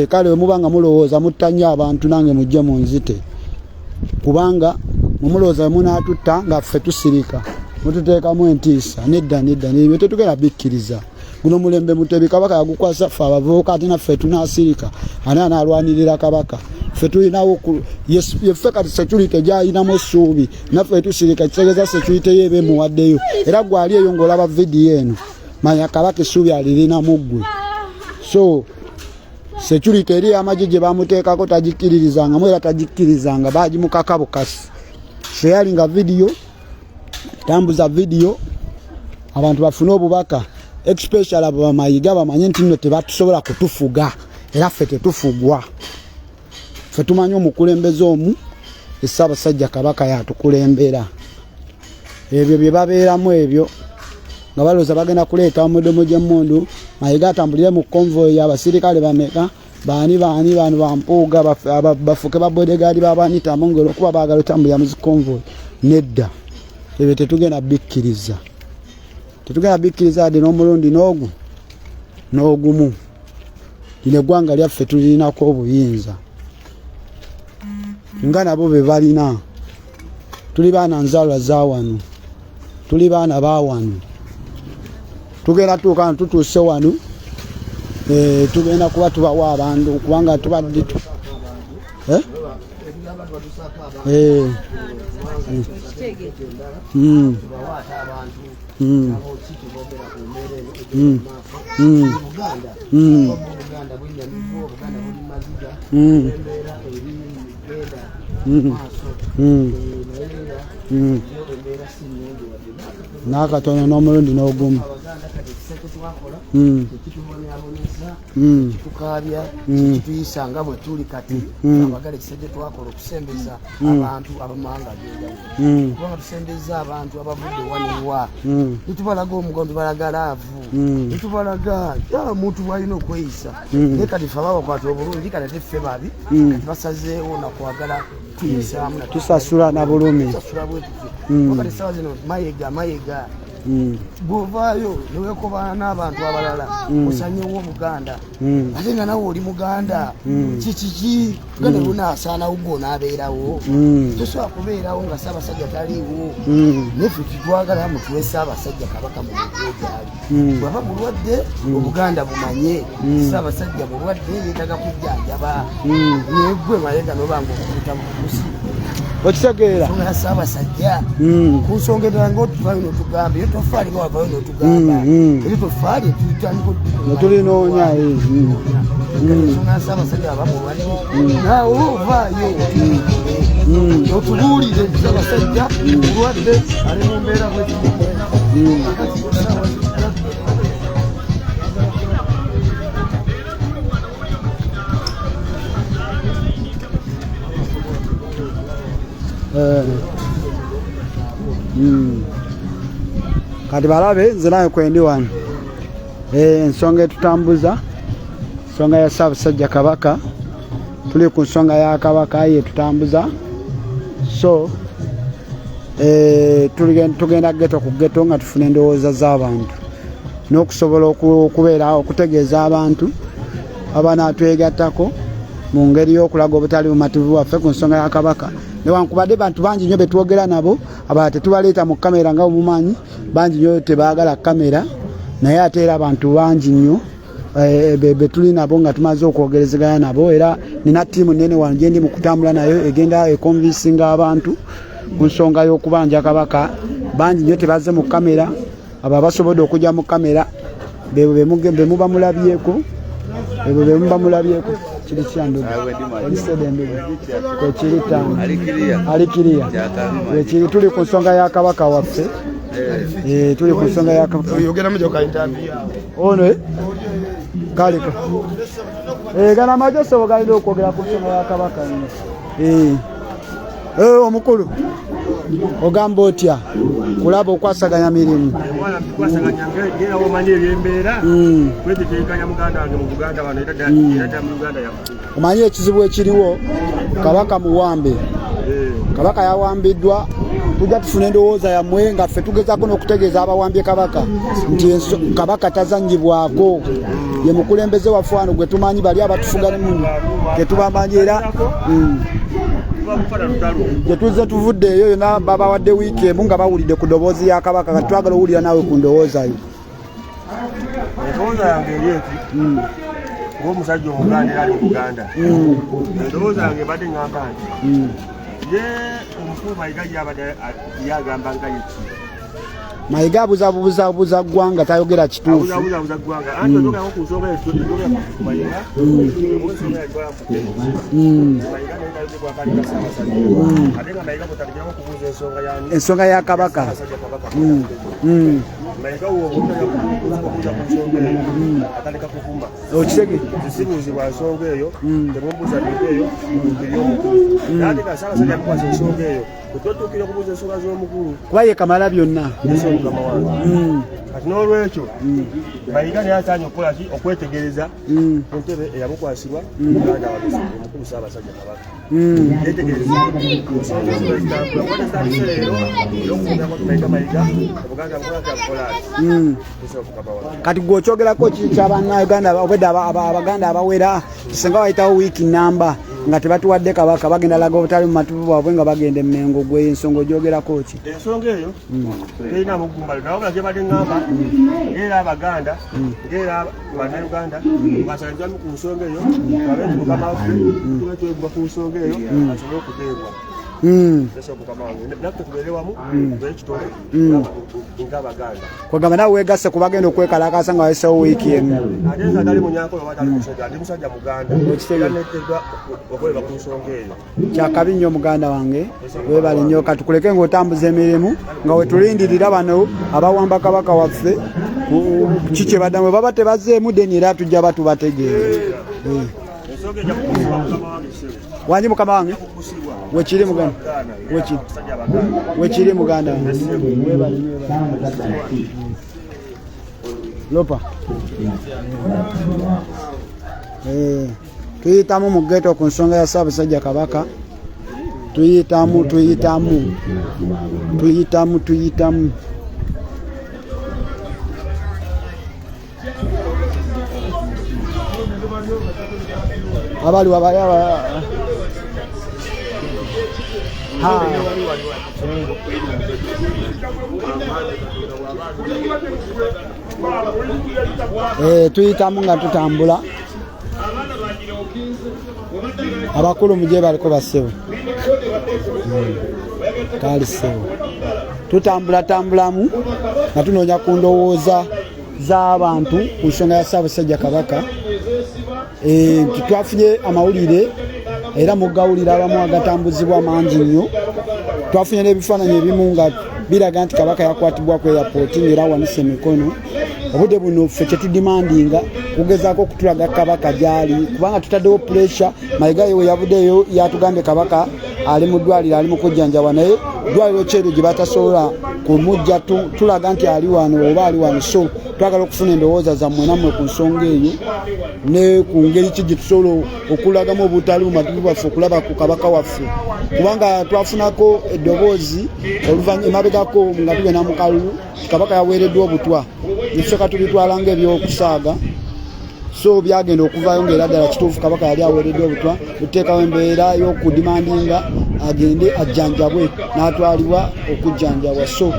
kale we mubanga mulowooza muttanye abantu nange mujje munzite kubanga mumulowooza munaatutta nga ffe tusirika mututeekamu entiisa nedda nebyo tetugenda bikkiriza guno mulembe Mutebi kabaka yagukwasa ffe abavubuka ate naffe tunaasirika ani anaalwanirira kabaka ffe tulinawo yeffe kati security gyalinamu essuubi naffe tusirika kitegeeza security yeeba emuwaddeyo era gwali eyo ng'olaba vidiyo eno manya kabaka essuubi alirinamu ggwe so security eri amagye gye bamuteekako tagikkiririzanga era tagikkirizanga bagimukaka bukasi sharinga vidiyo tambuza vidiyo abantu bafune obubaka especially abo bamayiga bamanye nti nno tebatusobola kutufuga era ffe tetufugwa ffe tumanye omukulembeze omu Ssaabasajja Kabaka yatukulembera ebyo bye babeeramu ebyo nga balooza bagenda kuleeta omudomo gy'emmundu mayiga atambulire mu convoy abasirikale bameka baani bano bampuuga bafuke ba bodyguard babanita mongero okuba baagala otambulira mu convoy nedda ebyo tetugenda bikkiriza ade n'omulundi n'ogumu lino eggwanga lyaffe tulirinako obuyinza nga nabo be balina tuli baana nzaalwa za wano tuli baana ba wano tugenda tuuka tutuuse wano tugenda kuba tubawa abantu kubanga tubadde nakatono n'omulundi n'ogumu tukabya kituyisa nga bwe tuli kati abagale kisedde twakola okusembeza abantu abamawanga ag'enjawulo kubanga tusembeza abantu abavudde waniwa netubalaga omugondo tubalaga laavu netubalaga muntu bwalina okweyisa naye kati fe ababakwata obulungi kati ate ffe babi kati basazeewo nakwagala tuyisaamu tusasula na bulumi tusasula bwetuti kati essaawa zino mayiga bwovaayo neweekobana n'abantu abalala osanyewo Obuganda ate nga nawe oli Muganda kikiki tuganda lunaasaanawo gwe onaabeerawo tosobola kubeerawo nga Ssaabasajja taliiwo naye ffe titwagala mutuwe Ssaabasajja Kabaka mu bintu egyali bwaba bulwadde Obuganda bumanye Ssaabasajja bulwadde yeetaga kujjanjaba naye gwe Mayiga nobanga okubuta mu kusi okitegeera nsonga ya Ssaabasajja ku nsonga endala ngaotuvayo n'otugamba iyo tofaali nga wavayo n'otugamba eyo tofaali tutandika netulinoonya ensonga ya Ssaabasajja abamulwadde naawe ovaayo otubuulire Ssaabasajja mulwadde ali mu mbeera kati balabe nze nawe kwendi wano ensonga etutambuza ensonga ya Ssaabasajja Kabaka tuli ku nsonga ya Kabaka yetutambuza so tugenda geto ku geto nga tufuna endowooza z'abantu n'okusobola okubeera okutegeeza abantu abanaatwegattako mu ngeri y'okulaga obutali bumativu waffe ku nsonga ya Kabaka newankubadde bantu bangi nnyo betwogera nabo abalala tetubaleeta mu kamera nga omumanyi bangi nnyo tebaagala kamera naye ate era abantu bangi nnyo betuli nabo nga tumaze okwogerezeganya nabo era nina ttiimu nnene wano gye ndi mu kutambula nayo egenda ekonvinsinga abantu ku nsonga y'okubanja Kabaka bangi nnyo tebaze mu kamera abo abasobodde okujja mu kamera bemuba mulabyeko ebyo bemuba mulabyeko kiri kyanduga elisede enduga kwekiri tano alikiriya kwekiri tuli ku nsonga ya Kabaka waffe tuli ku nsonga ya Kabaka ono kaliko gana majoso galina okwogera ku nsonga ya Kabaka omukulu ogamba otya kulaba okwasaganya mirimu omanyi ekizibu ekiriwo Kabaka muwambe Kabaka yawambiddwa tujja tufuna endowooza yammwe nga ffe tugezaako n'okutegeeza abawambye Kabaka nti Kabaka tazannyibwako ye mukulembeze waffe wano gwe tumanyi bali abatufuga nemuno tetubamanyi era gye tuvudde eyo yonna babawadde wiiki emu nga bawulidde ku ddoboozi ya Kabaka kati twagala owulira naawe ku ndowooza yo. Endowooza yange eri eti ng'omusajja Omuganda era ali mu Buganda endowooza yange ebadde ngamba nti ye omukulu Mayiga yabadde yagamba nga yeki Mayiga abuzabuza ggwanga tayogera kituufu abuzabuza ggwanga anti otogaako ku nsonga etogera ku Mayiga ensonga yatwala Mayiga nayinazibwakalika Ssaabasajja ate nga Mayiga bwetaligiramu okubuuza ensonga yani ensonga ya Kabaka Mayiga wobuuza ku nsonga eyo atandika kuvuma okitege zisibuuzibwa nsonga eyo temumbuuza bintu eyo biri omukulu naate nga Ssaabasajja amukwasa ensonga eyo bwetwatuukira okubuuza ensonga z'omukulu kuba ye kamala byonna ese omukama wange kati n'olwekyo Mayiga naye asaanye okukola ki okwetegereza ku ntebe eyamukwasibwa muganda wange omukulu Ssaabasajja Kabaka yetegereza ensonga zibazitambula kwata sitandise leero ey'okufunira Mayiga Obuganda bukola kyabukola ati ese omukama wange kati gw'okyogerako kyabannayuganda obwedde abaganda abawera kisenga wayitawo wiiki namba nga tebatuwadde Kabaka bagenda laga obutali mu matuvu bwabwe nga bagenda emmengo gwe ensonga ogyogerako ki ensonga eyo terina mugumbalo nawe nga gyebadde ngamba ng'era Abaganda ng'era Bannayuganda basaganyizwamu ku nsonga eyo abenzi mukama waffe tuba twegwa ku nsonga eyo asobole okuteebwa ese omukama wange naffe tubeere wamu ekitole ng'Abaganda kwegamba nawe weegasse ku bagenda okwekalakaasa nga wayiseewo wiiki emu ate nga tali munyankolo oba tali musajja ndi musajja Muganda era neteddwa okweba ku nsonga eyo kyakabi nnyo muganda wange weebale nnyo katukuleke ng'otambuza emirimu nga we tulindirira bano abawamba Kabaka waffe ku kiki badamwe baba tebazeemu deni era tujja batubategeere wanyi mukama wange wekiri muganda wekiri muganda lopa tuyitamu mu ghetto ku nsonga ya Ssaabasajja Kabaka tuyitamu abali wabaya tuyitamu nga tutambula abakulu muje baliko bassebo kali ssebo tutambulamu nga tunoonya ku ndowooza z'abantu ku nsonga ya Ssaabasajja Kabaka. Twafunye amawulire era mu gawulire abamu agatambuzibwa mangi nnyo. Twafunye n'ebifaananyi ebimu nga biraga nti Kabaka yakwatibwa ku airport ng'era awanise emikono. Obudde buno ffe kyetudimandinga kugezaako okutulaga Kabaka gy'ali kubanga tutaddewo pressure. Mayiga yewe yavuddeyo yatugambye Kabaka ali mu ddwaliro ali mu kujjanjabwa naye ddwaliro kyeryo gye batasobola kumujja tulaga nti ali wano oba ali wano. So twagala okufuna endowooza zammwe nammwe ku nsonga eyo ne ku ngeri ki gye tusobola okulagamu obutali bumativu bwaffe okulaba ku Kabaka waffe kubanga twafunako eddoboozi oluvannyuma emabegako nga tugenda mu kalulu Kabaka yaweereddwa obutwa netusooka tubitwala ng'ebyokusaaga. So byagenda okuvaayo ng'era ddala kituufu Kabaka yali aweereddwa obutwa tuteekawo embeera y'okudimandinga agende ajjanjabwe n'atwalibwa okujjanjabwa. So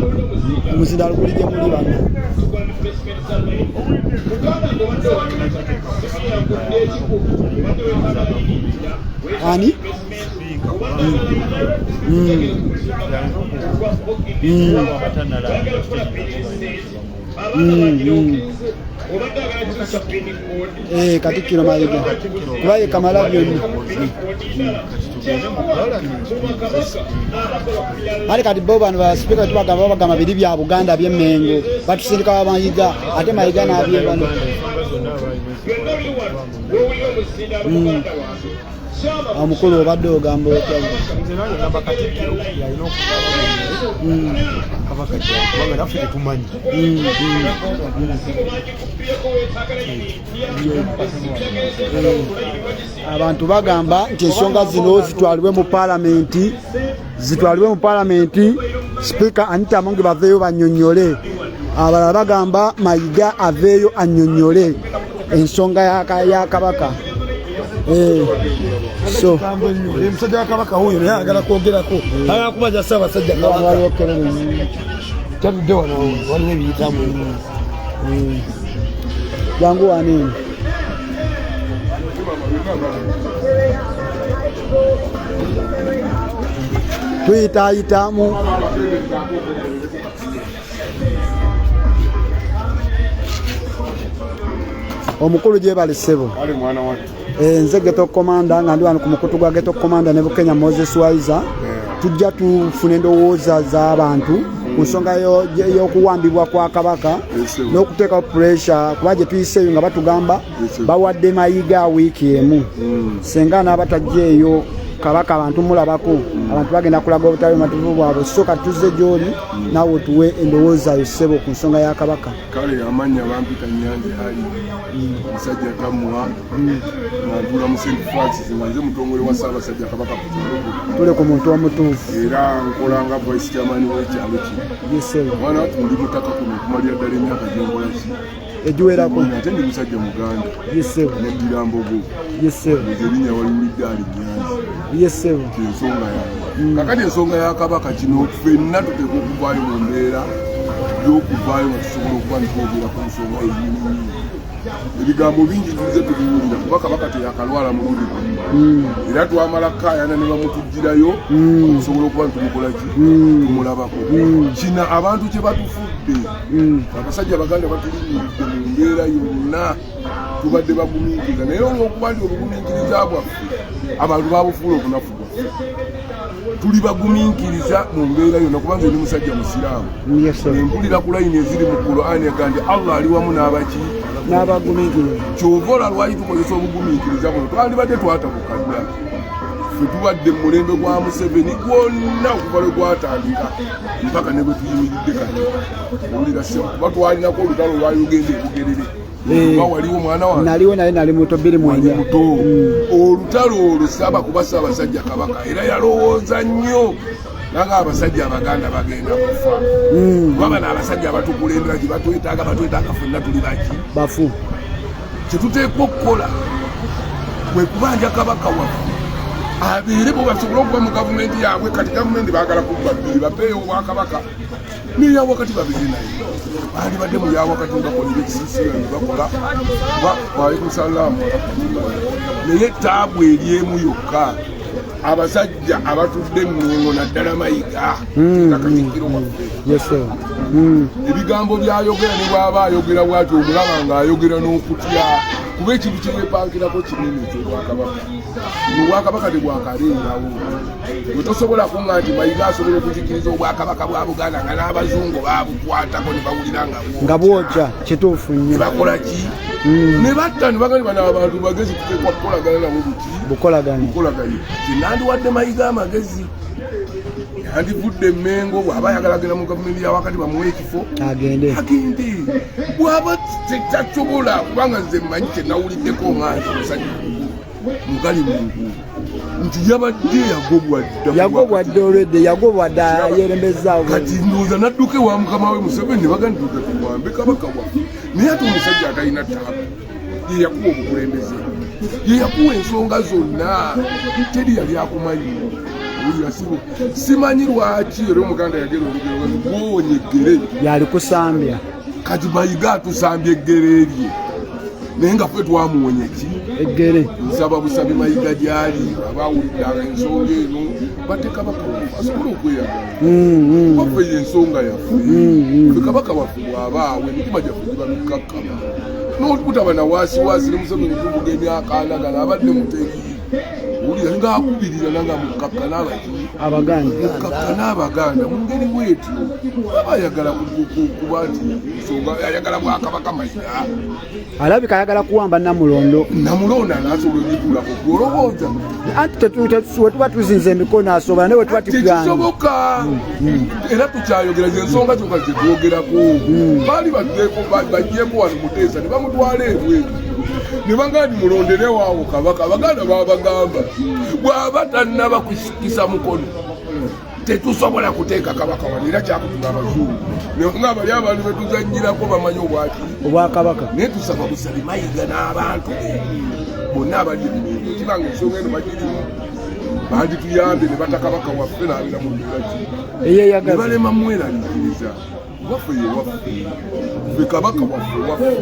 omuzindalo guli gye muli bano ani Katikkiro Mayiga kuba ye Kamalabyonna ali kati bo bano basipika tubagamba biri bya Buganda by'Emmengo batusindika Mayiga ate Mayiga n'abyebano omukulu obadde ogamba abantu bagamba nti ensonga zino zitwalibwe mu paalamenti sipiika Anita Among baveeyo bannyonnyole. Abalala bagamba Mayiga aveeyo annyonnyole ensonga ya Kabaka. So omusajja wa Kabaka huyo naye ayagala kwogerako ayagala kubaza Ssaabasajja Kabaka kyatudde wano waliwo ebiyitamu jangu wanini tuyitaayitamu omukulu gyebali ssebo nze Ghetto Commander nga ndi wano ku mukutu gwa Ghetto Commander ne Bukenya Moses Waiza tujja tufuna endowooza z'abantu ku nsonga y'okuwambibwa kwa Kabaka n'okuteekawo pressure kuba gye tuyiseeyo nga batugamba bawadde Mayiga wiiki emu senga n'abatajja eyo Kabaka abantu mulabako abantu bagenda kulaga obutali bumativu bwabwe. Soka tuzze gy'oli naawe otuwe endowooza yo ssebo ku nsonga ya Kabaka. Kale amanya bampita Nyanzi ali musajja Kamuwa n'atuula mu St. Francis nga nze mutongole wa Ssaabasajja Kabaka tule ku muntu omutuufu era nkola nga vice chairman w'ekyalo kino. Mwana watu ndi mutaka kuno okumalira ddala emyaka gyenkola ki egiwerako ate ndi musajja Muganda neddira Mbogo erinnya walimidde ali Nyanzi ensonga yange kakati ensonga ya Kabaka kino ffenna tuteeka okuvaayo mu mbeera y'okuvaayo nga tusobola okuba nitwogera ku nsonga ezinyinyi. Ebigambo bingi tulize tubiwulira kuba Kabaka teyakalwala mulundi gumu era twamala kaayana ne bamutugirayo okusobola okuba ntumukola ki tumulabako. Kino abantu kye batufudde abasajja Baganda batulimiridde mu mbeera yonna tubadde bagumiikiriza naye olwokuba nti obugumiikiriza bwaffe abantu babufuula obunafu bwaffe waffe tuli bagumiikiriza mu mbeera yonna kubanga ndi musajja musiraamu empulira ku layini eziri mu Qur'ani egandi Allah ali wamu n'abaki n'abagumiikiriza kyova ola lwaki tukozesa obugumiikiriza buno twandibadde twatabukadda ffe tubadde mu mulembe gwa Museveni gwonna okuva lwe gwatandika mpaka ne bwe tuyimiridde kati owulira kuba twalinako olutalo lwayogenda ebugerere kuba waliwo omwana wange naliwo naye nali muto 2 muto olutalo olwo saba kuba Ssaabasajja Kabaka era yalowooza nnyo nanga abasajja abaganda bagenda kufa kuba bano abasajja abatukulembera gye batwetaaga ffenna tuli baki bafu kyetuteekwa okukola kwe kubanja Kabaka waffe abeere bwe basobole okuba mu gavumenti yaabwe kati gavumenti baagala kubbabiri bapeeyo obwakabaka neyawakati babeere naye balibadde mu yawakati bakolera ekisiisira nebakola waalaikumsalaamu naye taabu eryemu yokka abasajja abatudde Mmengo naddala Mayiga Katikkiro waffe ebigambo byayogera ne bw'aba ayogera bw'ati omulaba ng'ayogera n'okutya kuba ekintu kyeyepankirako kinene ekyobwakabaka obwakabaka tebwakalengawo bwe tosobola kunga nti Mayiga asobola okuzikiriza obwakabaka bwa Buganda nga n'abazungu babukwatako ne bawulira nga bwokya kituufu nnyo bakola ki ne batta ne bagani bano abantu bagezi tuteekwa kukolagana nabo bukolaganye kinandiwadde Mayiga amagezi yandivudde Mmengo bw'aba ayagala agenda mu gavumenti yawakati bamuwe ekifo agende bw'aba tekyasobola kubanga nze mmanyi kyenawuliddeko nganti omusajja mugali muntu nti yabadde yagobwadde olwedde yagobwadde yerembezaawo kati ndowooza nadduka ewa mukama we Museveni ne bagandi tuuka tumwambe Kabaka waffe naye ate omusajja atalina ttaabu ye yakuwa obukulembeze ye yakuwa ensonga zonna teri yali akumanyi simanyi lwaki era omuganda yagera olugero gwowonya eggere yali kusambya kati Mayiga atusambya eggere erye naye nga ffe twamuwonya ki eggere nsaba busabi Mayiga gyali abawuliddanga ensonga eno batte Kabaka asobole okweyagala baffe ye ensonga yaffe fe Kabaka waffe bw'abaawe emitima gyaffe giba mikakkama n'olibutaba na waasiwaasi ne Museveni tuvuga emyaka anagala abadde mutegi owulira ngaakubirira nanga mukakkana abaganda mu ngeri bwetyo aba ayagala kuba nti nsonga ayagala Bwakabaka Mayiga alabika ayagala kuwamba Namulondo anaasobola ogitulako gwolowooza anti we tuba tuzinza emikono asobola naye we tuba tekisoboka era tukyayogera ensonga zokka zetwogerako baali bajjeko wano Muteesa ne bamutwala ebweru ne bagandi mulondere waawo Kabaka abaganda babagamba bw'aba tannaba kusikisa mukono tetusobola kuteeka Kabaka wano era kyakutula abazungu nga bali abantu betuzanyirako bamanyi obwakabaka naye tusaba busabi Mayiga n'abantu bonna abali emirembe kibanga ensonga eno bagirimu bandituyambe ne bata Kabaka waffe n'abira mu mbeera ki ne balema mweraliikiriza waffe ye waffe ffe Kabaka waffe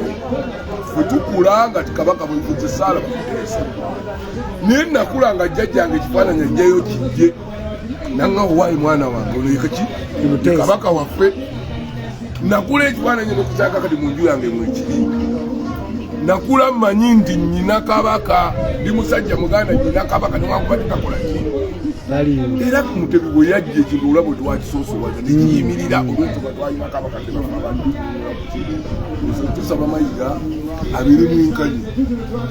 ffe tukula nga ti Kabaka bwevuze Saala Muteesa naye nakula nga jjajjange ekifaananyi ajjayo kijje nanga owaayi mwana wange olekeki Kabaka waffe nakula ekifaananyi nokukyaka kati mu nju yange mwekiri nakula mmanyi nti nnyina Kabaka ndi musajja muganda nnyina Kabaka newankubadde takola ki era Mutebi bwe yajja ekintu olaba twakisoosowaza nekiyimirira olwetuba twalina Kabaka tusaba Mayiga abeere mwenkanyi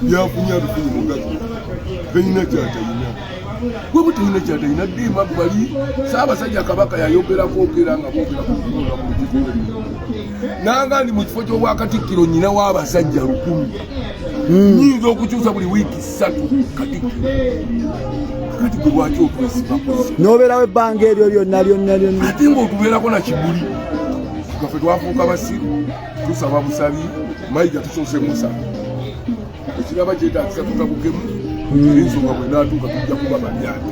byafunye abifunye mugazi talina kyatalina gwe butalina kyatalina ddiima bali Ssaabasajja Kabaka yayogerako okera nga boogera kukuula mu kifo nanga ndi mu kifo ky'Obwakatikkiro nnyina w'abasajja 100 nyinza okukyusa buli wiiki 3 Katikkiro kati gwe lwaki otwesibako n'obeerawo ebbanga eryo lyonna ate ng'otubeerako na kibuli gaffe twafuuka basiru tusaba busabi Mayiga tusoose musaba ekiraba kyetaagisa tutabukemu ensonga bwenaatuuka tujja kuba balyato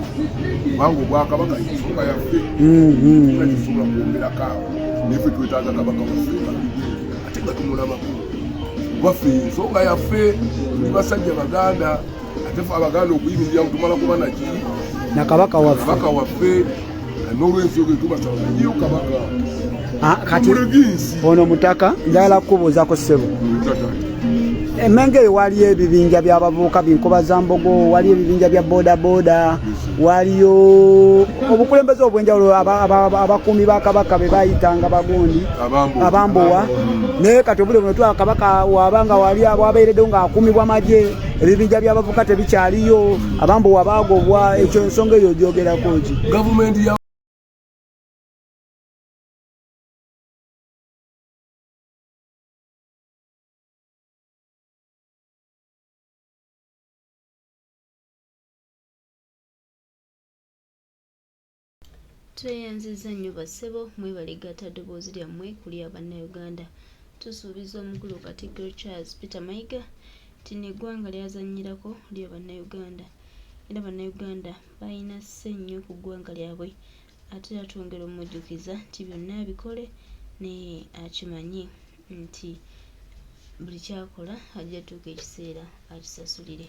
kubanga Obwakabaka ensonga yaffe tusobola kwongerako awo neffe twetaaga Kabaka waffe ate nga tumulabako waffe ensonga yaffe tuli basajja baganda ate fe abaganda okuyimirira tumala kuba naki na Kabaka waffe n'olwensonga etubasaba nayeyo Kabaka kati ono mutaka njagala kukubuuzako ssebo Emenge waliyo ebibinja by'abavubuka binkoba za mbogo, waliyo ebibinja bya bodaboda, waliyo obukulembeze obw'enjawulo abakuumi ba Kabaka be bayitanga bagundi abambowa. Naye kati obudde buno tulaba Kabaka wabanga wali wabeereddewo ng'akuumibwa magye, ebibinja by'abavubuka tebikyaliyo, abambowa baagobwa. Ekyo ensonga eyo ogyogerako ki? Gavumenti ya Tweyanziza nnyo bassebo, mwebalegatta ddoboozi lyammwe kuli Bannayuganda. Tusuubiza omukulu Katikkiro Charles Peter Mayiga nti n'eggwanga lyazannyirako lya Bannayuganda, era Bannayuganda balina sse nnyo ku ggwanga lyabwe, ate era twongera omujjukiza nti byonna abikole naye akimanyi nti buli kyakola ajja tuuka ekiseera akisasulire.